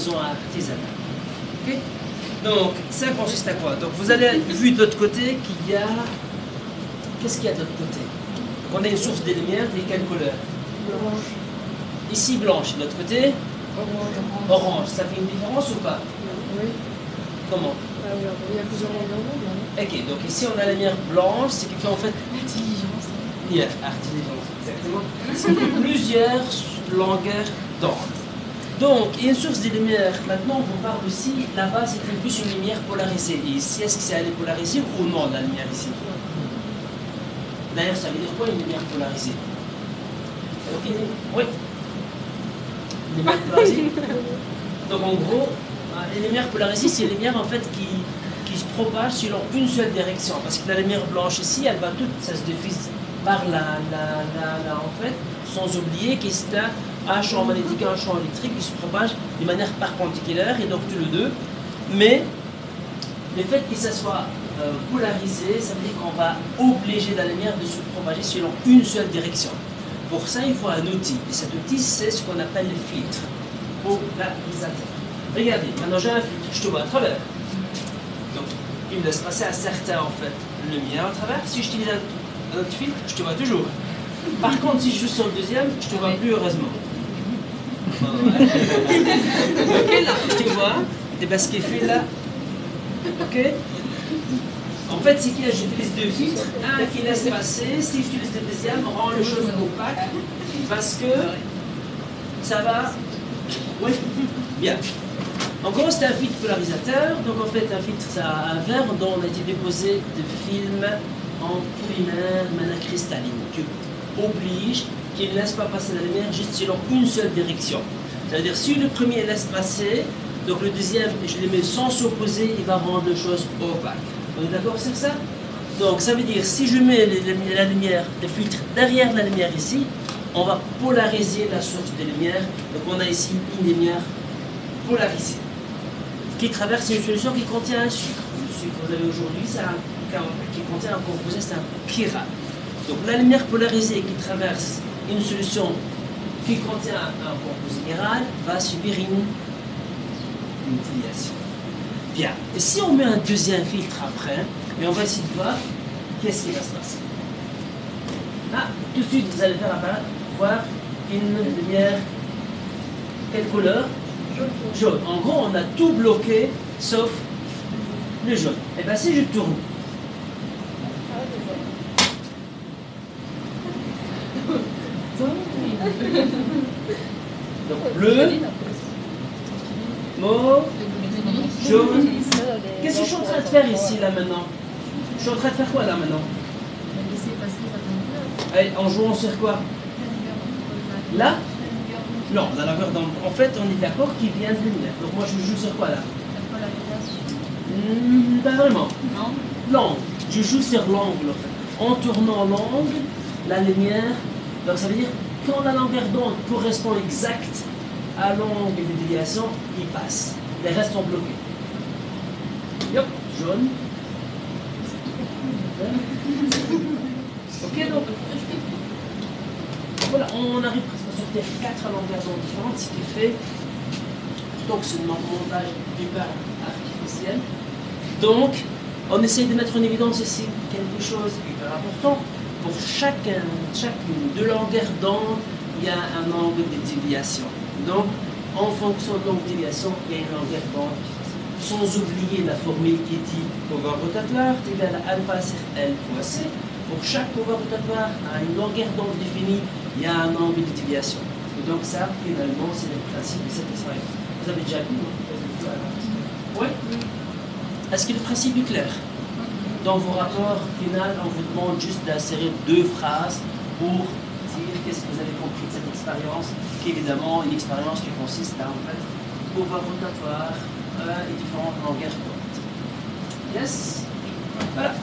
façon artisanale. Okay? Donc, ça consiste à quoi? Donc, vous avez vu de l'autre côté qu'il y a... Qu'est-ce qu'il y a de l'autre côté? On a une source de lumière de quelle couleur? Blanche. Ici, blanche. De l'autre côté? Orange. Orange. Ça fait une différence ou pas? Oui. Comment? Ah oui, il y a plusieurs longueurs d'onde. Ok, donc ici on a la lumière blanche, c'est qui fait en fait... Intelligence. Yeah, intelligence, exactement. C'est plusieurs longueurs d'onde. Donc, il y a une source de lumière. Maintenant, on parle aussi, là-bas, c'était plus une lumière polarisée. Et ici, est-ce que c'est elle est polarisée ou non, la lumière ici? D'ailleurs, ça veut dire quoi, une lumière polarisée? Donc, oui. Une lumière polarisée. Donc, en gros, les lumières polarisées, c'est les lumières, en fait, qui se propagent selon une seule direction. Parce que la lumière blanche ici, elle va toute, ça se diffuse par là, en fait, sans oublier que c'est un champ magnétique et un champ électrique qui se propagent de manière perpendiculaire, et donc tous les deux. Mais le fait que ça soit polarisé, ça veut dire qu'on va obliger la lumière de se propager selon une seule direction. Pour ça, il faut un outil. Et cet outil, c'est ce qu'on appelle le filtre polarisateur. Regardez, maintenant j'ai un filtre, je te vois à travers. Donc, il me laisse passer un certain, en fait, lumière à travers. Si j'utilise un autre filtre, je te vois toujours. Par contre, si je joue sur le deuxième, je te vois plus heureusement. Ouais. Ok, là, je te vois. Et bien, ce qui est fait là, ok. En fait, c'est que j'utilise deux filtres. Un qui laisse passer. Si j'utilise le deuxième, on rend les choses opaques. Parce que ça va. Oui, bien. En gros, c'est un filtre polarisateur. Donc, en fait, un filtre, c'est un verre dont on a été déposé de films en polymère de manière cristalline, qui oblige, qui ne laisse pas passer la lumière juste selon une seule direction. C'est-à-dire, si le premier laisse passer, donc le deuxième, je le mets sans s'opposer, il va rendre les choses opaques. On est d'accord sur ça? Donc, ça veut dire, si je mets la lumière, le filtre derrière la lumière ici, on va polariser la source de lumière. Donc, on a ici une lumière polarisée qui traverse une solution qui contient un sucre. Le sucre que vous avez aujourd'hui, c'est qui contient un composé, c'est un chiral. Donc la lumière polarisée qui traverse une solution qui contient un composé chiral va subir une déviation. Bien. Et si on met un deuxième filtre après, et on va essayer de voir qu'est-ce qui va se passer. Ah, tout de suite, vous allez voir une lumière. Quelle couleur? Jaune. En gros, on a tout bloqué sauf le jaune. Et bien, si je tourne. Donc, bleu, mauve, jaune. Qu'est-ce que je suis en train de faire ici, là, maintenant? Je suis en train de faire quoi, là, maintenant? Allez, en jouant sur quoi? Là? Non, la longueur d'onde. En fait, on est d'accord qu'il vient de lumière. Donc moi, je joue sur quoi là? Pas vraiment. Non. L'angle. Je joue sur l'angle. En fait. En tournant l'angle, la lumière. Donc ça veut dire quand la longueur d'onde correspond exact à l'angle de déviation, il passe. Les restes sont bloqués. Yop, jaune. Ok, donc voilà, on arrive presque à sortir 4 longueurs d'onde différentes, ce qui fait donc c'est un montage hyper artificiel. Donc, on essaye de mettre en évidence ici quelque chose d'hyper important. Pour chacune de longueurs d'onde, il y a un angle de déviation. Donc, en fonction de l'angle de déviation, il y a une longueur d'onde. Sans oublier la formule qui dit pouvoir rotatoire est égal à alpha sur L fois C. Pour chaque pouvoir rotatoire à une longueur d'onde définie, il y a un angle de déviation. Et donc ça, finalement, c'est le principe de cette expérience. Vous avez déjà vu, non? Oui. Est-ce que le principe est clair? Dans vos rapports finaux, on vous demande juste d'insérer 2 phrases pour dire qu'est-ce que vous avez compris de cette expérience, qui est évidemment une expérience qui consiste à, en fait, pouvoir rotatoire et différentes longueurs d'onde. Yes? Voilà.